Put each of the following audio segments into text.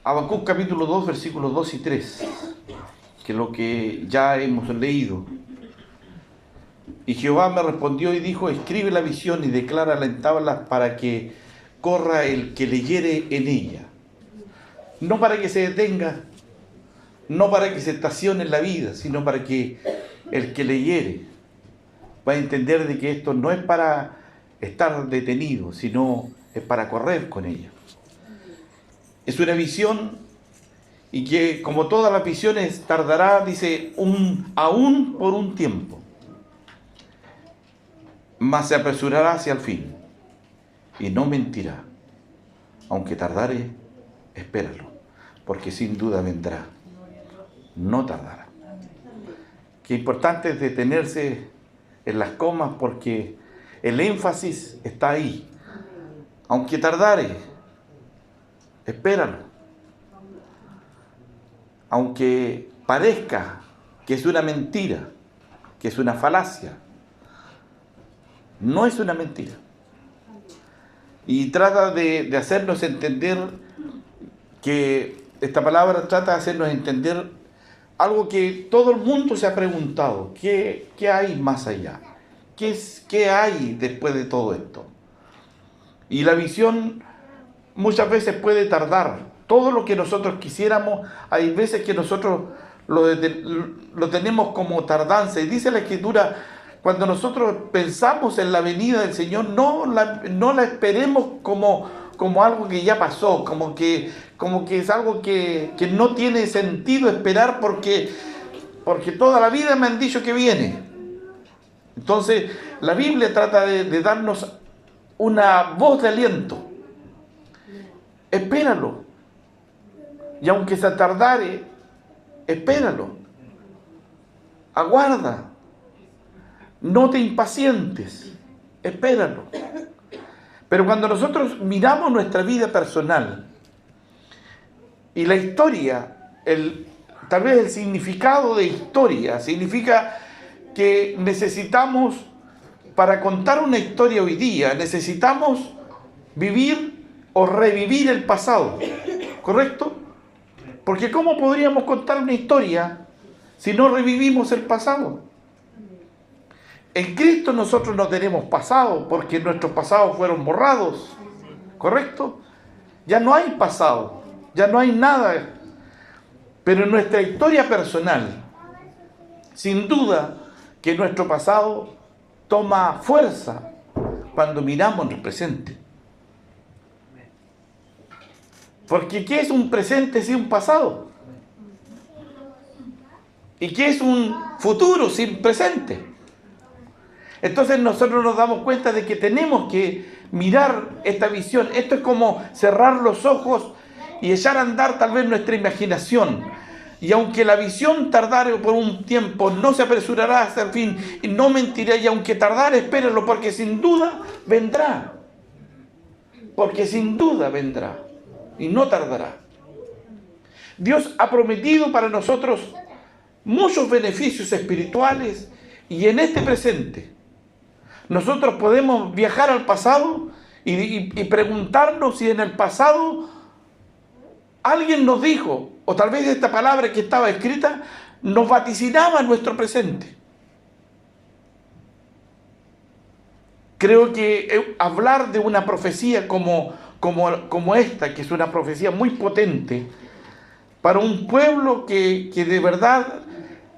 Habacuc capítulo 2, versículos 2 y 3, que es lo que ya hemos leído. Y Jehová me respondió y dijo: escribe la visión y declárala en tablas para que corra el que leyere en ella. No para que se detenga, no para que se estacione en la vida, sino para que el que leyere va a entender de que esto no es para estar detenido, sino es para correr con ella. Es una visión, y que como todas las visiones tardará, dice, aún por un tiempo, mas se apresurará hacia el fin, y no mentirá. Aunque tardare, espéralo, porque sin duda vendrá, no tardará. Qué importante es detenerse en las comas, porque el énfasis está ahí. Aunque tardare, espéralo. Aunque parezca que es una mentira, que es una falacia, no es una mentira. Y trata de hacernos entender que esta palabra trata de hacernos entender algo que todo el mundo se ha preguntado: ¿qué hay más allá? ¿Qué hay después de todo esto? Y la visión muchas veces puede tardar. Todo lo que nosotros quisiéramos, hay veces que nosotros lo tenemos como tardanza. Y dice la Escritura, cuando nosotros pensamos en la venida del Señor, no la esperemos como algo que ya pasó, como que es algo que no tiene sentido esperar porque toda la vida me han dicho que viene. Entonces, la Biblia trata de darnos una voz de aliento. Espéralo. Y aunque se tardare, espéralo. Aguarda. No te impacientes. Espéralo. Pero cuando nosotros miramos nuestra vida personal y la historia, tal vez el significado de historia, significa que necesitamos, para contar una historia hoy día, necesitamos vivir o revivir el pasado, ¿correcto? Porque ¿cómo podríamos contar una historia si no revivimos el pasado? En Cristo nosotros no tenemos pasado, porque nuestros pasados fueron borrados, ¿correcto? Ya no hay pasado, ya no hay nada. Pero en nuestra historia personal, sin duda que nuestro pasado toma fuerza cuando miramos el presente. Porque ¿qué es un presente sin un pasado? ¿Y qué es un futuro sin presente? Entonces nosotros nos damos cuenta de que tenemos que mirar esta visión. Esto es como cerrar los ojos y echar a andar tal vez nuestra imaginación. Y aunque la visión tardare por un tiempo, no se apresurará hasta el fin, y no mentirá. Y aunque tardare, espérenlo, porque sin duda vendrá. Porque sin duda vendrá. Y no tardará. Dios ha prometido para nosotros muchos beneficios espirituales, y en este presente nosotros podemos viajar al pasado y preguntarnos si en el pasado alguien nos dijo, o tal vez esta palabra que estaba escrita nos vaticinaba nuestro presente. Creo que hablar de una profecía como esta, que es una profecía muy potente, para un pueblo que de verdad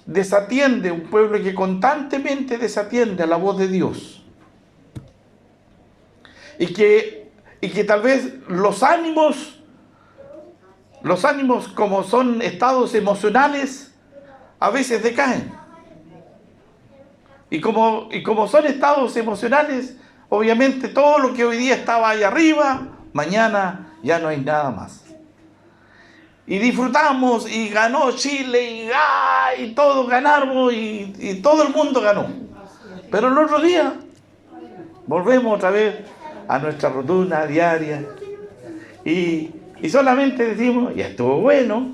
desatiende, un pueblo que constantemente desatiende a la voz de Dios. Y que tal vez los ánimos como son estados emocionales, a veces decaen. Y como son estados emocionales, obviamente todo lo que hoy día estaba ahí arriba, mañana ya no hay nada más. Y disfrutamos, y ganó Chile, y todos ganamos, y todo el mundo ganó. Pero el otro día volvemos otra vez a nuestra rutina diaria, y solamente decimos, ya estuvo bueno.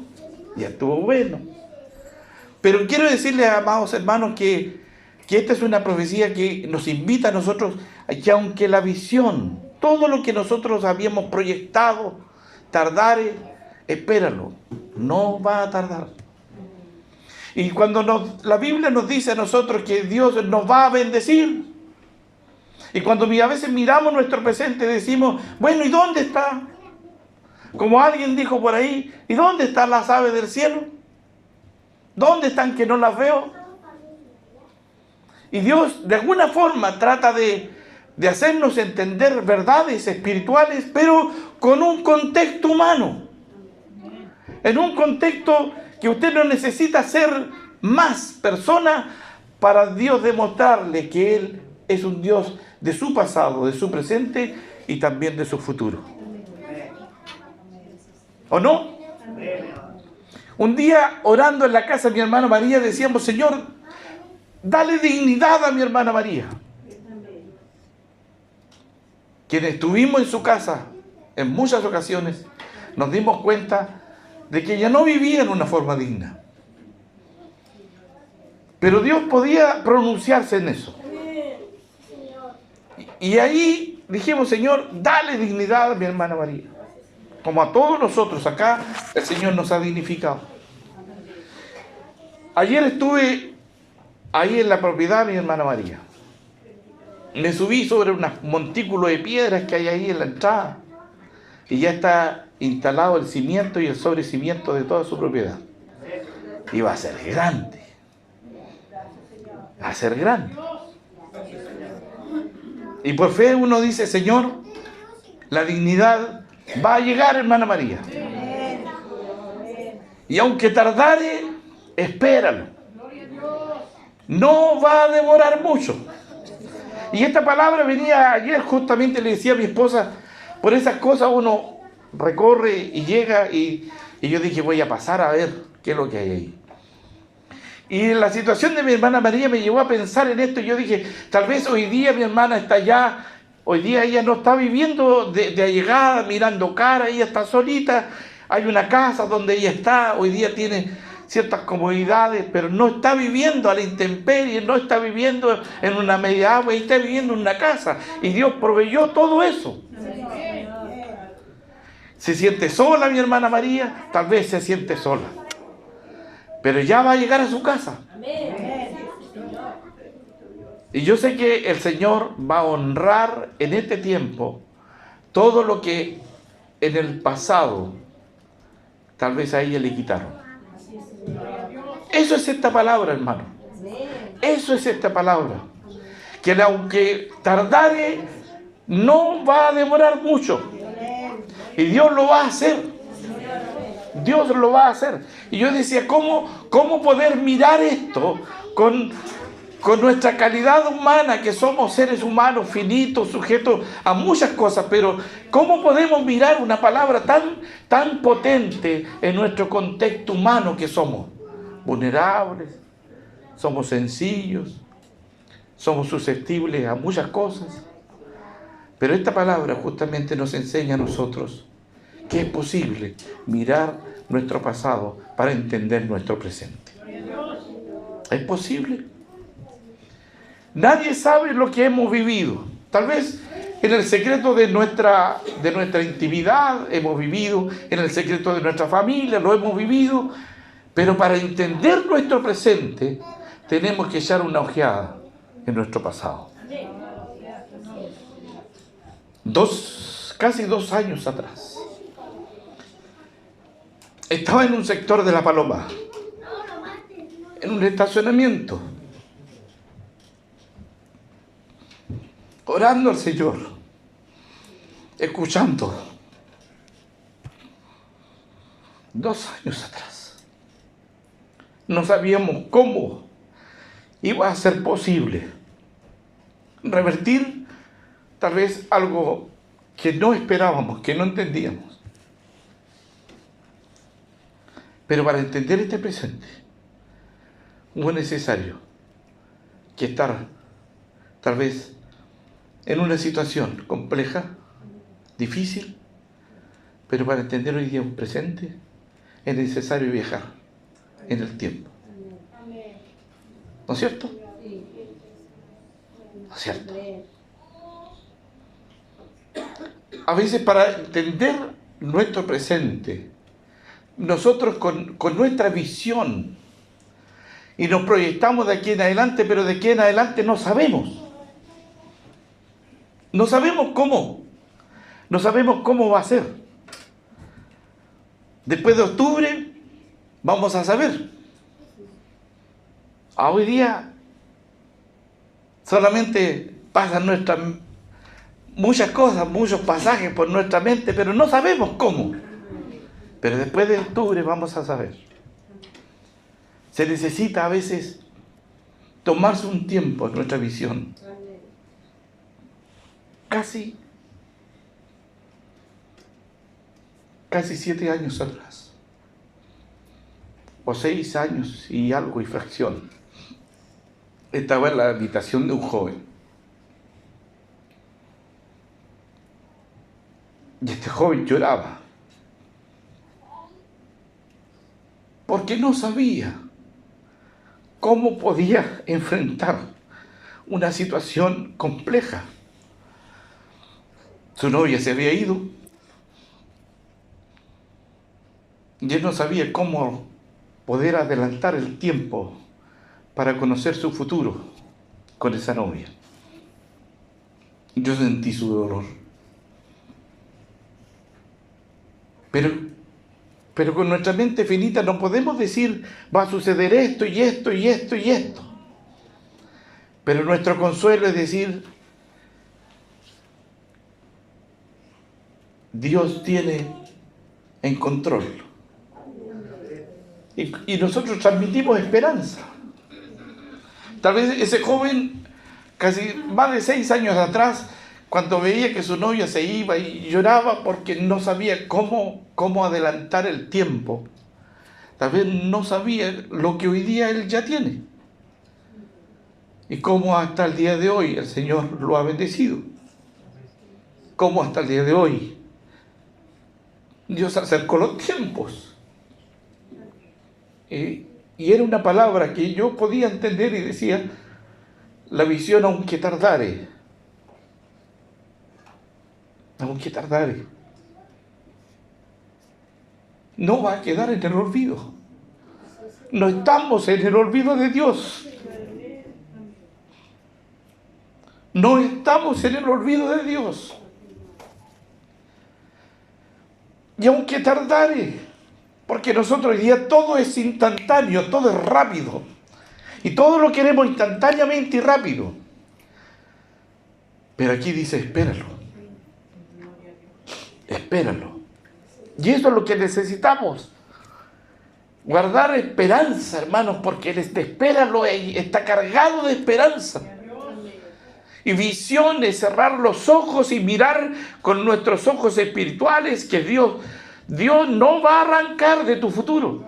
Pero quiero decirles, amados hermanos, que esta es una profecía que nos invita a nosotros a que, aunque la visión, todo lo que nosotros habíamos proyectado, tardare, espéralo, no va a tardar. Y cuando la Biblia nos dice a nosotros que Dios nos va a bendecir, y cuando a veces miramos nuestro presente decimos, bueno, ¿y dónde está? Como alguien dijo por ahí, ¿y dónde están las aves del cielo? ¿Dónde están que no las veo? Y Dios de alguna forma trata de hacernos entender verdades espirituales, pero con un contexto humano. En un contexto que usted no necesita ser más persona para Dios demostrarle que Él es un Dios de su pasado, de su presente y también de su futuro. ¿O no? Un día orando en la casa de mi hermana María decíamos, Señor, dale dignidad a mi hermana María. Quienes estuvimos en su casa en muchas ocasiones nos dimos cuenta de que ella no vivía en una forma digna. Pero Dios podía pronunciarse en eso. Y ahí dijimos, Señor, dale dignidad a mi hermana María. Como a todos nosotros acá, el Señor nos ha dignificado. Ayer estuve ahí en la propiedad de mi hermana María. Me subí sobre un montículo de piedras que hay ahí en la entrada. Y ya está instalado el cimiento y el sobrecimiento de toda su propiedad. Y va a ser grande. Va a ser grande. Y por fe uno dice, Señor, la dignidad va a llegar, hermana María. Y aunque tardare, espéralo. No va a demorar mucho. Y esta palabra venía ayer, justamente le decía a mi esposa, por esas cosas uno recorre y llega y yo dije, voy a pasar a ver qué es lo que hay ahí. Y la situación de mi hermana María me llevó a pensar en esto y yo dije, tal vez hoy día mi hermana está allá, hoy día ella no está viviendo de allegada, mirando cara, ella está solita, hay una casa donde ella está, hoy día tiene ciertas comodidades, pero no está viviendo a la intemperie, no está viviendo en una media agua, está viviendo en una casa. Y Dios proveyó todo eso. ¿Se siente sola mi hermana María? Tal vez se siente sola. Pero ya va a llegar a su casa. Y yo sé que el Señor va a honrar en este tiempo todo lo que en el pasado tal vez a ella le quitaron. Eso es esta palabra, hermano. Eso es esta palabra. Que aunque tardare, no va a demorar mucho. Y Dios lo va a hacer. Dios lo va a hacer. Y yo decía, ¿cómo poder mirar esto con nuestra calidad humana, que somos seres humanos finitos, sujetos a muchas cosas, pero cómo podemos mirar una palabra tan potente en nuestro contexto humano que somos? Vulnerables, somos sencillos, somos susceptibles a muchas cosas. Pero esta palabra justamente nos enseña a nosotros que es posible mirar nuestro pasado para entender nuestro presente. Es posible. Nadie sabe lo que hemos vivido. Tal vez en el secreto de nuestra intimidad hemos vivido, en el secreto de nuestra familia lo hemos vivido, pero para entender nuestro presente tenemos que echar una ojeada en nuestro pasado. Casi 2 años atrás, estaba en un sector de La Paloma, en un estacionamiento, orando al Señor, escuchando. 2 años atrás. No sabíamos cómo iba a ser posible revertir tal vez algo que no esperábamos, que no entendíamos. Pero para entender este presente, fue necesario que estar tal vez en una situación compleja, difícil, pero para entender hoy día un presente es necesario viajar en el tiempo. ¿No es cierto? ¿No es cierto? A veces para entender nuestro presente nosotros con nuestra visión y nos proyectamos de aquí en adelante, pero de aquí en adelante no sabemos. No sabemos cómo. No sabemos cómo va a ser. Después de octubre vamos a saber. A hoy día solamente pasan muchas cosas, muchos pasajes por nuestra mente, pero no sabemos cómo. Pero después de octubre vamos a saber. Se necesita a veces tomarse un tiempo en nuestra visión. Casi 7 años atrás. O 6 años y algo y fracción. Estaba en la habitación de un joven. Y este joven lloraba. Porque no sabía cómo podía enfrentar una situación compleja. Su novia se había ido. Y él no sabía cómo poder adelantar el tiempo para conocer su futuro con esa novia. Yo sentí su dolor. Pero con nuestra mente finita no podemos decir va a suceder esto y esto y esto y esto. Pero nuestro consuelo es decir, Dios tiene en control. Y nosotros transmitimos esperanza. Tal vez ese joven, casi más de 6 años atrás, cuando veía que su novia se iba y lloraba porque no sabía cómo adelantar el tiempo, tal vez no sabía lo que hoy día él ya tiene. Y cómo hasta el día de hoy el Señor lo ha bendecido. Cómo hasta el día de hoy Dios acercó los tiempos. Y era una palabra que yo podía entender y decía, la visión aunque tardare, no va a quedar en el olvido. No estamos en el olvido de Dios. No estamos en el olvido de Dios. Y aunque tardare, porque nosotros hoy día todo es instantáneo, todo es rápido. Y todo lo queremos instantáneamente y rápido. Pero aquí dice, espéralo. Espéralo. Y eso es lo que necesitamos. Guardar esperanza, hermanos, porque espéralo está cargado de esperanza. Y visiones, cerrar los ojos y mirar con nuestros ojos espirituales que Dios no va a arrancar de tu futuro.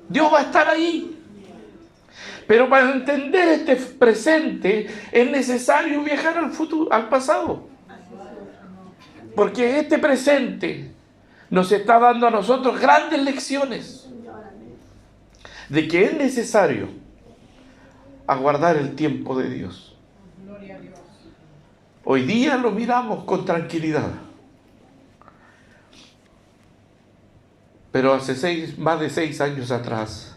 Dios va a estar ahí. Pero para entender este presente es necesario viajar al futuro, al pasado. Porque este presente nos está dando a nosotros grandes lecciones de que es necesario aguardar el tiempo de Dios. Hoy día lo miramos con tranquilidad. Pero hace más de 6 años atrás,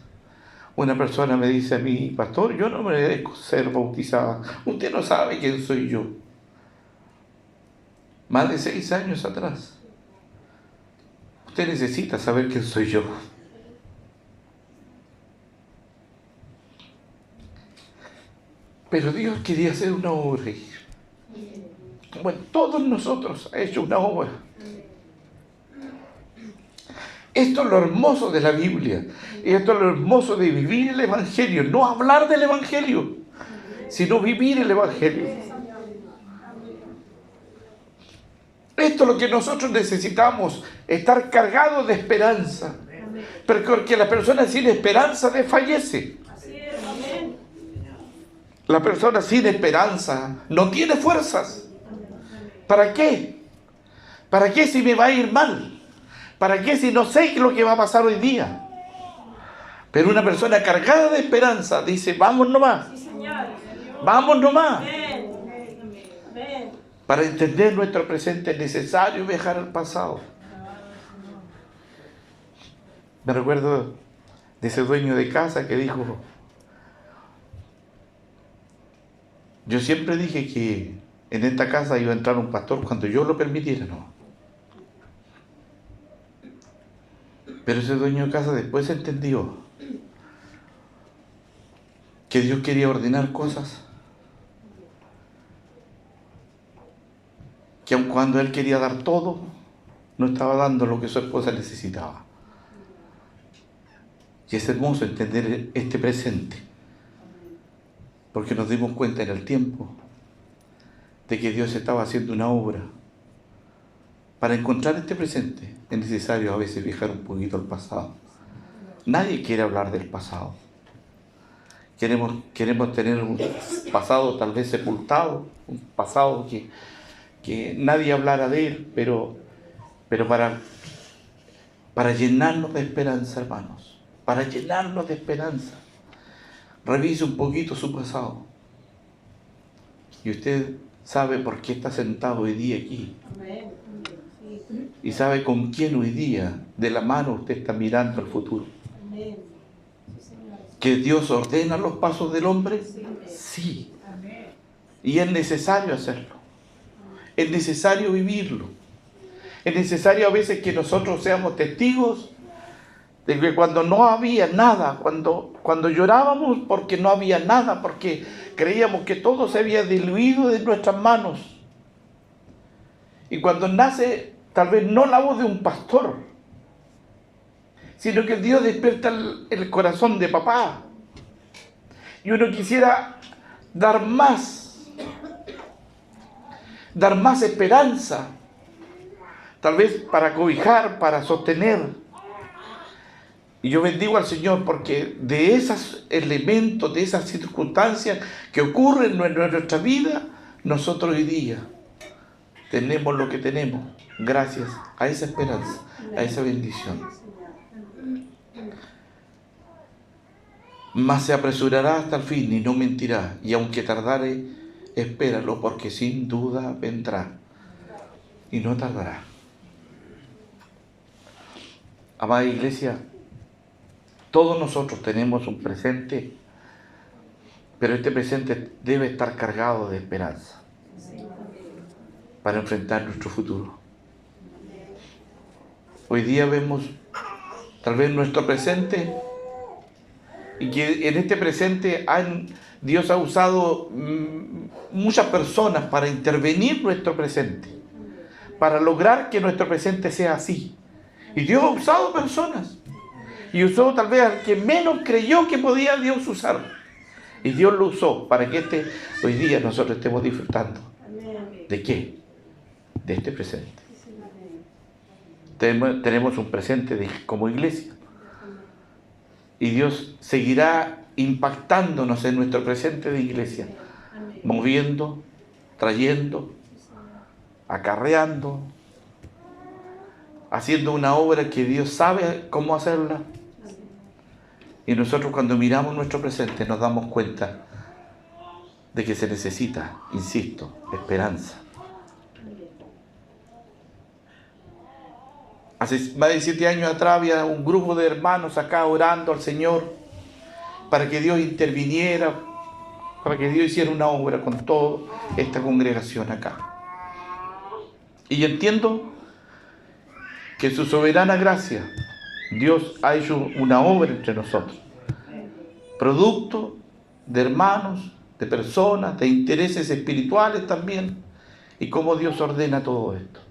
una persona me dice a mí, pastor, yo no me merezco ser bautizada. Usted no sabe quién soy yo. Más de 6 años atrás. Usted necesita saber quién soy yo. Pero Dios quería hacer una obra. Bueno, todos nosotros ha hecho una obra. Esto es lo hermoso de la Biblia. Y esto es lo hermoso de vivir el Evangelio. No hablar del Evangelio, sino vivir el Evangelio. Esto es lo que nosotros necesitamos, estar cargados de esperanza. Porque la persona sin esperanza desfallece. La persona sin esperanza no tiene fuerzas. ¿Para qué? ¿Para qué si me va a ir mal? ¿Para qué si no sé lo que va a pasar hoy día? Pero una persona cargada de esperanza dice, vamos nomás. Vamos nomás. Para entender nuestro presente es necesario viajar al pasado. Me recuerdo de ese dueño de casa que dijo: yo siempre dije que en esta casa iba a entrar un pastor cuando yo lo permitiera, no. Pero ese dueño de casa después entendió que Dios quería ordenar cosas, que aun cuando Él quería dar todo, no estaba dando lo que su esposa necesitaba. Y es hermoso entender este presente, porque nos dimos cuenta en el tiempo de que Dios estaba haciendo una obra. Para encontrar este presente es necesario a veces viajar un poquito al pasado. Nadie quiere hablar del pasado. Queremos tener un pasado tal vez sepultado, un pasado que nadie hablara de él, pero para llenarnos de esperanza, hermanos, para llenarnos de esperanza, revise un poquito su pasado. Y usted sabe por qué está sentado hoy día aquí. Y sabe con quién hoy día de la mano usted está mirando al futuro. ¿Que Dios ordena los pasos del hombre? Sí. Y es necesario hacerlo. Es necesario vivirlo. Es necesario a veces que nosotros seamos testigos de que cuando no había nada, cuando llorábamos porque no había nada, porque creíamos que todo se había diluido de nuestras manos. Y cuando nace, tal vez no la voz de un pastor, sino que Dios despierta el corazón de papá. Y uno quisiera dar más esperanza, tal vez para cobijar, para sostener. Y yo bendigo al Señor porque de esos elementos, de esas circunstancias que ocurren en nuestra vida, nosotros hoy día tenemos lo que tenemos gracias a esa esperanza, a esa bendición. Mas se apresurará hasta el fin y no mentirá, y aunque tardare, espéralo, porque sin duda vendrá y no tardará. Amada iglesia, todos nosotros tenemos un presente, pero este presente debe estar cargado de esperanza para enfrentar nuestro futuro. Hoy día vemos tal vez nuestro presente, y que en este presente Dios ha usado muchas personas para intervenir nuestro presente, para lograr que nuestro presente sea así. Y Dios ha usado personas, y usó tal vez al que menos creyó que podía Dios usar. Y Dios lo usó para que hoy día nosotros estemos disfrutando. ¿De qué? De este presente. Tenemos un presente como iglesia. Y Dios seguirá impactándonos en nuestro presente de iglesia, moviendo, trayendo, acarreando, haciendo una obra que Dios sabe cómo hacerla. Y nosotros cuando miramos nuestro presente nos damos cuenta de que se necesita, insisto, esperanza. Hace más de 7 años atrás había un grupo de hermanos acá orando al Señor para que Dios interviniera, para que Dios hiciera una obra con toda esta congregación acá. Y yo entiendo que en su soberana gracia Dios ha hecho una obra entre nosotros, producto de hermanos, de personas, de intereses espirituales también, y cómo Dios ordena todo esto.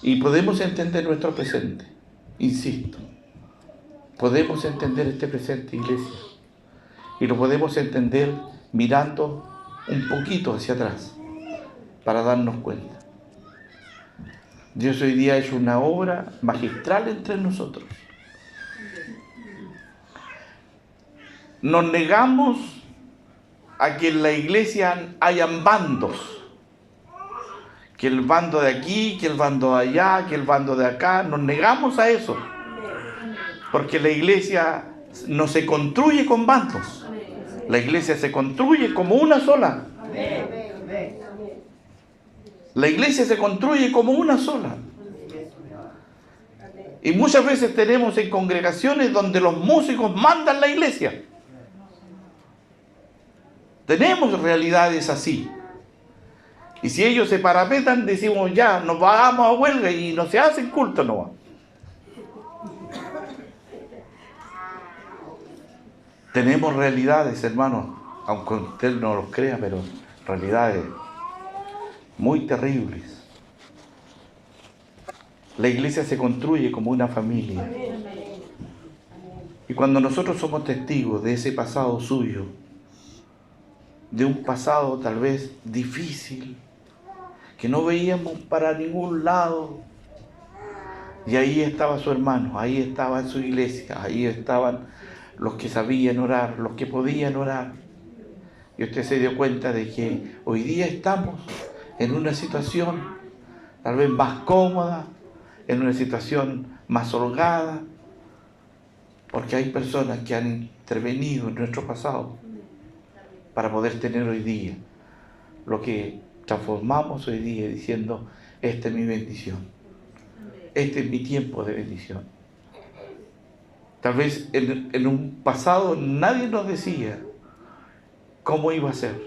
Y podemos entender nuestro presente, insisto, podemos entender este presente, iglesia, y lo podemos entender mirando un poquito hacia atrás para darnos cuenta. Dios hoy día ha hecho una obra magistral entre nosotros. Nos negamos a que en la iglesia hayan bandos, que el bando de aquí, que el bando de allá, que el bando de acá. Nos negamos a eso, porque la iglesia no se construye con bandos, la iglesia se construye como una sola. La iglesia se construye como una sola. Y muchas veces tenemos en congregaciones donde los músicos mandan la iglesia. Tenemos realidades así. Y si ellos se parapetan, decimos ya, nos vamos a huelga y no se hacen culto, no. Tenemos realidades, hermanos, aunque usted no los crea, pero realidades muy terribles. La iglesia se construye como una familia. Y cuando nosotros somos testigos de ese pasado suyo, de un pasado tal vez difícil, que no veíamos para ningún lado, y ahí estaba su hermano, ahí estaba su iglesia, ahí estaban los que sabían orar, los que podían orar, y usted se dio cuenta de que hoy día estamos en una situación tal vez más cómoda, en una situación más holgada, porque hay personas que han intervenido en nuestro pasado para poder tener hoy día lo que transformamos hoy día diciendo, esta es mi bendición, este es mi tiempo de bendición. Tal vez en un pasado nadie nos decía cómo iba a ser.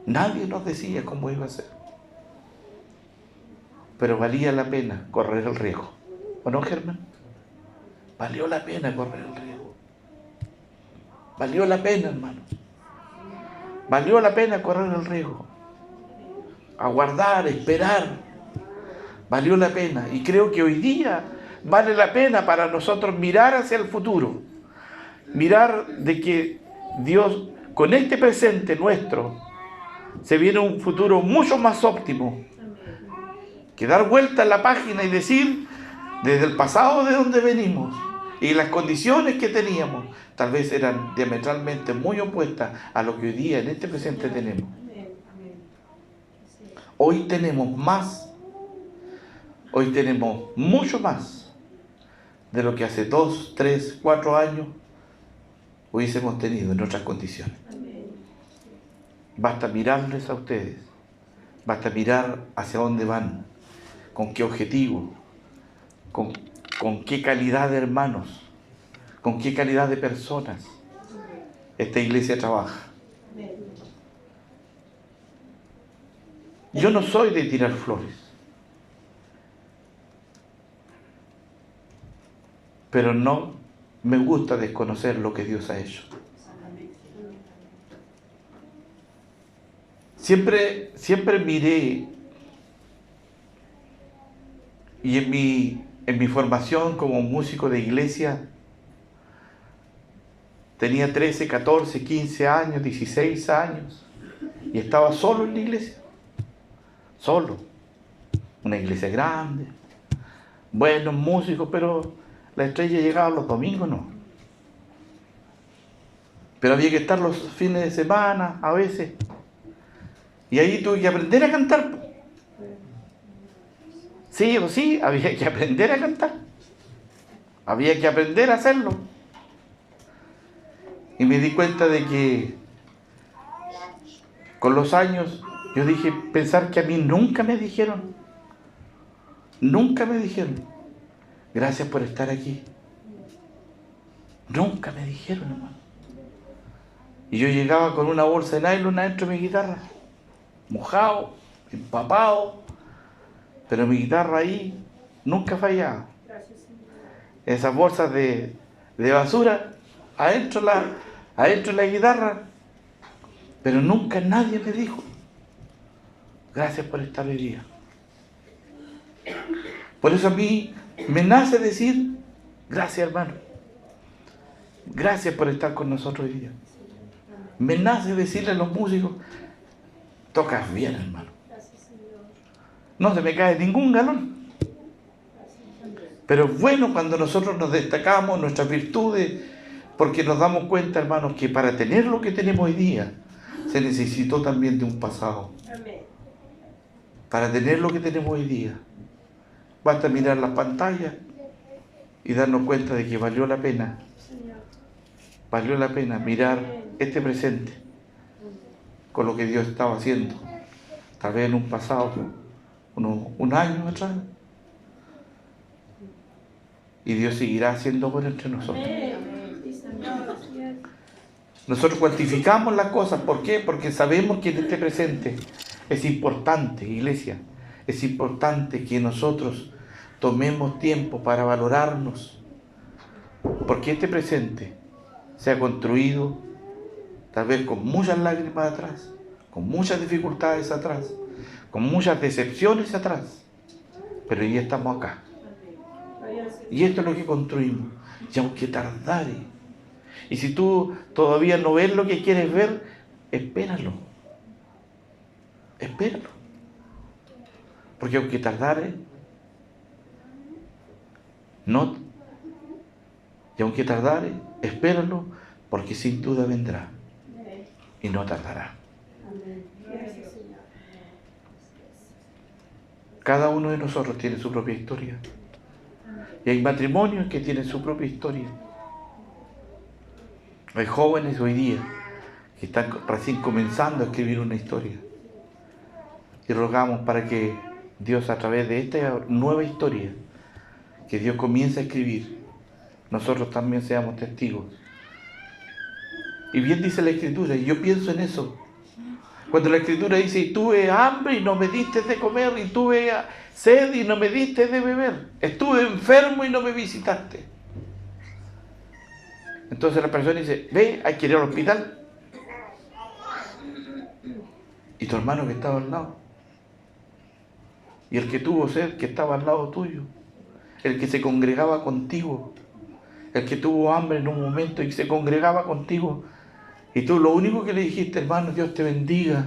Nadie nos decía cómo iba a ser. Pero valía la pena correr el riesgo. ¿O no, Germán? Valió la pena correr el riesgo. Valió la pena, hermano. Valió la pena correr el riesgo. Aguardar, esperar. Valió la pena. Y creo que hoy día vale la pena para nosotros mirar hacia el futuro. Mirar de que Dios, con este presente nuestro, se viene un futuro mucho más óptimo. Que dar vuelta a la página y decir, desde el pasado de donde venimos y las condiciones que teníamos, tal vez eran diametralmente muy opuestas a lo que hoy día en este presente tenemos. Hoy tenemos más, hoy tenemos mucho más de lo que hace 2, 3, 4 años hubiésemos tenido en otras condiciones. Basta mirarles a ustedes, basta mirar hacia dónde van, con qué objetivo, con qué calidad de hermanos, con qué calidad de personas esta iglesia trabaja. Yo no soy de tirar flores, pero no me gusta desconocer lo que Dios ha hecho. Siempre miré, y en mi formación como músico de iglesia, tenía 13, 14, 15 años, 16 años, y estaba solo en la iglesia. Solo. Una iglesia grande, buenos músicos, pero la estrella llegaba los domingos, no. Pero había que estar los fines de semana, a veces. Y ahí tuve que aprender a cantar. Sí o sí, había que aprender a cantar. Había que aprender a hacerlo. Y me di cuenta de que con los años yo dije, pensar que a mí nunca me dijeron, gracias por estar aquí. Nunca me dijeron, hermano. Y yo llegaba con una bolsa de nylon adentro de mi guitarra, mojado, empapado, pero mi guitarra ahí nunca fallaba. Esas bolsas de basura adentro de la guitarra, pero nunca nadie me dijo, gracias por estar hoy día. Por eso a mí me nace decir, gracias, hermano. Gracias por estar con nosotros hoy día. Me nace decirle a los músicos, tocas bien, hermano. No se me cae ningún galón. Pero es bueno cuando nosotros nos destacamos nuestras virtudes, porque nos damos cuenta, hermanos, que para tener lo que tenemos hoy día, se necesitó también de un pasado. Para tener lo que tenemos hoy día, basta mirar las pantallas y darnos cuenta de que valió la pena mirar este presente con lo que Dios estaba haciendo, tal vez en un pasado, un año atrás. y Dios seguirá haciendo por entre nosotros. Nosotros cuantificamos las cosas. ¿Por qué? Porque sabemos que en este presente es importante, iglesia, es importante que nosotros tomemos tiempo para valorarnos, porque este presente se ha construido tal vez con muchas lágrimas atrás, con muchas dificultades atrás, con muchas decepciones atrás, pero ya estamos acá. Y esto es lo que construimos. Y aunque tardare, y si tú todavía no ves lo que quieres ver, espéralo. Espéralo. Porque aunque tardare, y aunque tardare, espéralo, porque sin duda vendrá. Y no tardará. Cada uno de nosotros tiene su propia historia. Y hay matrimonios que tienen su propia historia. Hay jóvenes hoy día que están recién comenzando a escribir una historia. Y rogamos para que Dios, a través de esta nueva historia que Dios comienza a escribir, nosotros también seamos testigos. Y bien dice la Escritura, y yo pienso en eso. Cuando la Escritura dice, y tuve hambre y no me diste de comer, y tuve sed y no me diste de beber, estuve enfermo y no me visitaste. Entonces la persona dice, ve, hay que ir al hospital. Y tu hermano que estaba al lado, y el que tuvo sed que estaba al lado tuyo, el que se congregaba contigo, el que tuvo hambre en un momento y se congregaba contigo, y tú lo único que le dijiste, hermano, Dios te bendiga.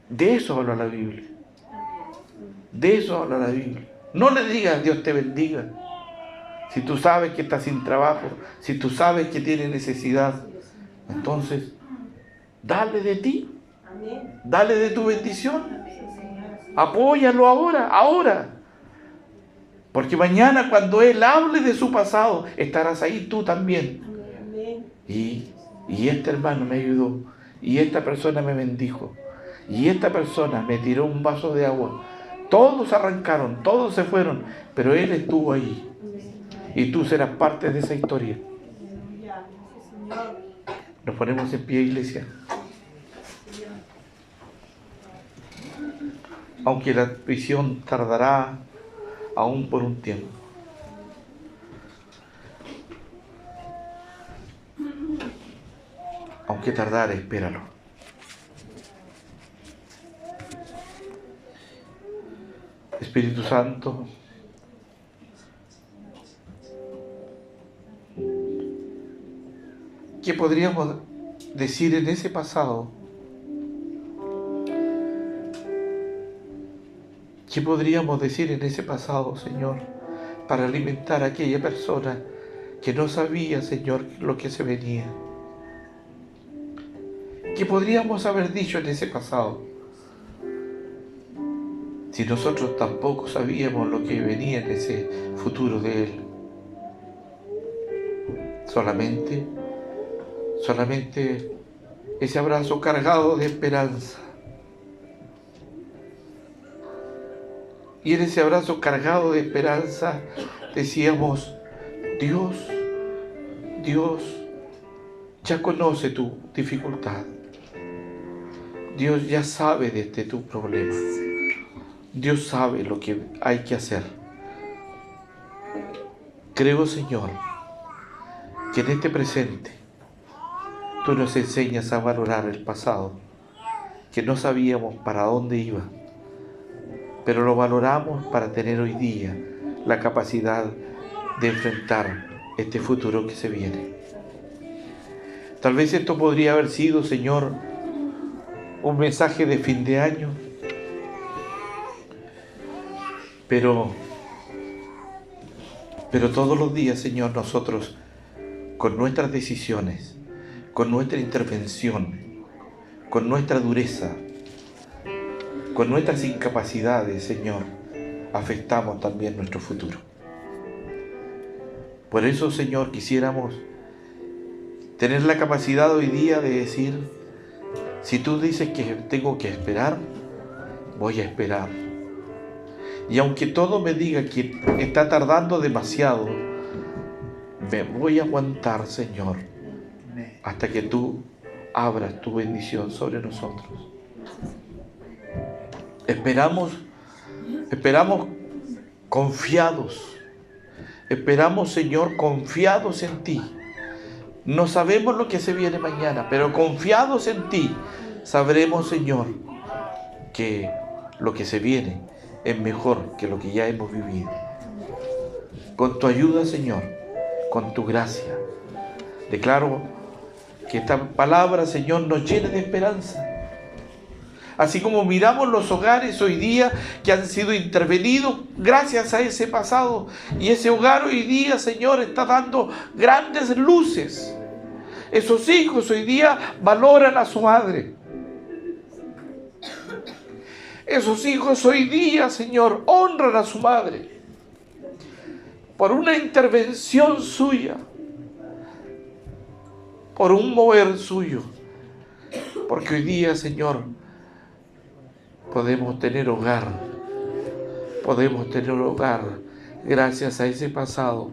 De eso habla la Biblia. De eso habla la Biblia. No le digas Dios te bendiga. Si tú sabes que estás sin trabajo, si tú sabes que tienes necesidad, entonces dale de ti. Dale de tu bendición. Apóyalo ahora. Porque mañana cuando Él hable de su pasado, estarás ahí tú también. Y este hermano me ayudó, y esta persona me bendijo, y esta persona me tiró un vaso de agua. Todos arrancaron, todos se fueron, pero Él estuvo ahí. Y tú serás parte de esa historia. Nos ponemos en pie, iglesia. Aunque la visión tardará aún por un tiempo. Aunque tardare, espéralo. Espíritu Santo, ¿qué podríamos decir en ese pasado? ¿Qué podríamos decir en ese pasado, Señor, para alimentar a aquella persona que no sabía, Señor, lo que se venía? ¿Qué podríamos haber dicho en ese pasado? Si nosotros tampoco sabíamos lo que venía en ese futuro de Él. Solamente ese abrazo cargado de esperanza. Y en ese abrazo cargado de esperanza decíamos, Dios ya conoce tu dificultad. Dios ya sabe de tu problema. Dios sabe lo que hay que hacer. Creo, Señor, que en este presente tú nos enseñas a valorar el pasado, que no sabíamos para dónde iba, pero lo valoramos para tener hoy día la capacidad de enfrentar este futuro que se viene. Tal vez esto podría haber sido, Señor, un mensaje de fin de año, pero todos los días, Señor, nosotros, con nuestras decisiones, con nuestra intervención, con nuestra dureza, con nuestras incapacidades, Señor, afectamos también nuestro futuro. Por eso, Señor, quisiéramos tener la capacidad hoy día de decir, si tú dices que tengo que esperar, voy a esperar. Y aunque todo me diga que está tardando demasiado, me voy a aguantar, Señor, hasta que tú abras tu bendición sobre nosotros. Esperamos confiados. Esperamos, Señor, confiados en ti. No sabemos lo que se viene mañana, pero confiados en ti, sabremos, Señor, que lo que se viene es mejor que lo que ya hemos vivido. Con tu ayuda, Señor, con tu gracia, declaro que esta palabra, Señor, nos llene de esperanza. Así como miramos los hogares hoy día que han sido intervenidos gracias a ese pasado. Y ese hogar hoy día, Señor, está dando grandes luces. Esos hijos hoy día valoran a su madre. Esos hijos hoy día, Señor, honran a su madre. Por una intervención suya. Por un mover suyo. Porque hoy día, Señor, podemos tener hogar gracias a ese pasado,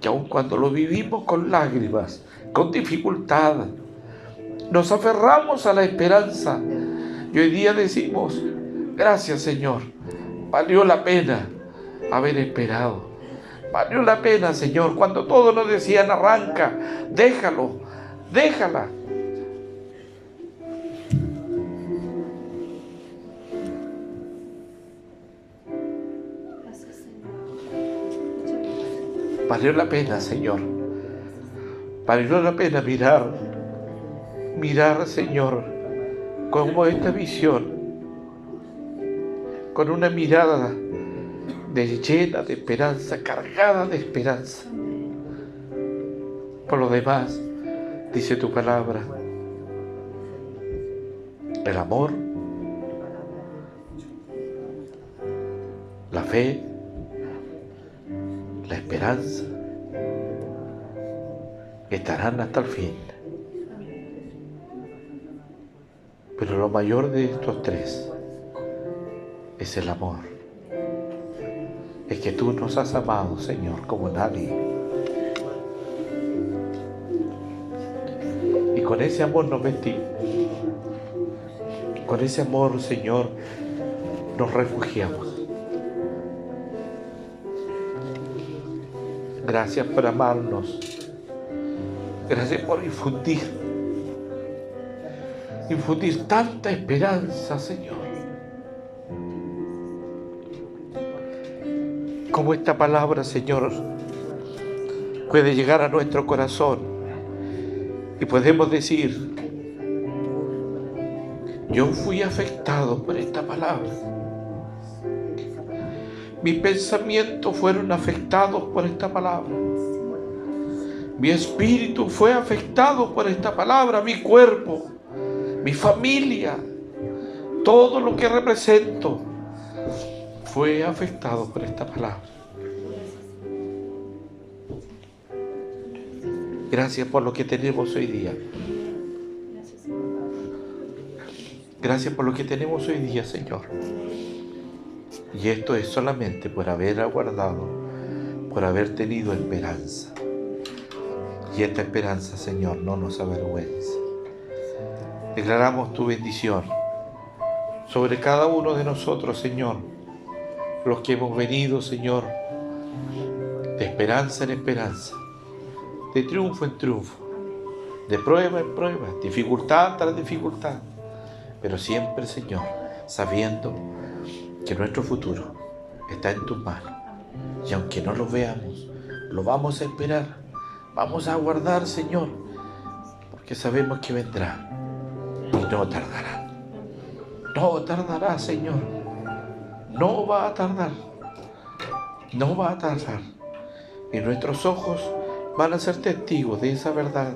que aun cuando lo vivimos con lágrimas, con dificultad, nos aferramos a la esperanza y hoy día decimos, gracias, Señor, valió la pena haber esperado, valió la pena, Señor, cuando todos nos decían arranca, déjalo, déjala. Valió la pena, Señor. Valió la pena mirar, Señor, como esta visión, con una mirada llena de esperanza, cargada de esperanza. Por lo demás, dice tu palabra, el amor, la fe, la esperanza, estarán hasta el fin. Pero lo mayor de estos tres es el amor. Es que tú nos has amado, Señor, como nadie. Y con ese amor nos vestimos. Con ese amor, Señor, nos refugiamos. Gracias por amarnos. Gracias por infundir tanta esperanza, Señor. Como esta palabra, Señor, puede llegar a nuestro corazón y podemos decir, yo fui afectado por esta palabra. Mis pensamientos fueron afectados por esta palabra. Mi espíritu fue afectado por esta palabra. Mi cuerpo, mi familia, todo lo que represento fue afectado por esta palabra. Gracias por lo que tenemos hoy día. Gracias por lo que tenemos hoy día, Señor. Y esto es solamente por haber aguardado, por haber tenido esperanza. Y esta esperanza, Señor, no nos avergüenza. Declaramos tu bendición sobre cada uno de nosotros, Señor. Los que hemos venido, Señor, de esperanza en esperanza, de triunfo en triunfo, de prueba en prueba, dificultad tras dificultad. Pero siempre, Señor, sabiendo que nuestro futuro está en tus manos. Y aunque no lo veamos, lo vamos a esperar. Vamos a aguardar, Señor, porque sabemos que vendrá y no tardará. No tardará, Señor. No va a tardar. No va a tardar. Y nuestros ojos van a ser testigos de esa verdad.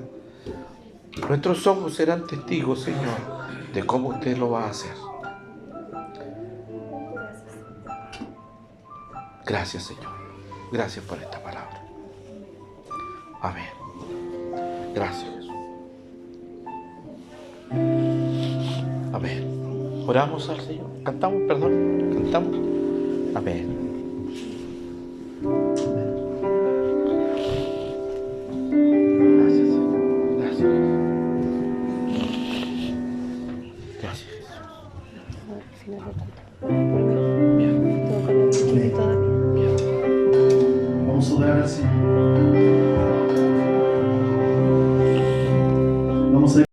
Nuestros ojos serán testigos, Señor, de cómo usted lo va a hacer. Gracias, Señor. Gracias por esta palabra. Amén. Gracias, Jesús. Amén. Oramos al Señor. Cantamos. Amén. Gracias, Señor. Gracias. Gracias, Jesús. Vamos a orar al Señor.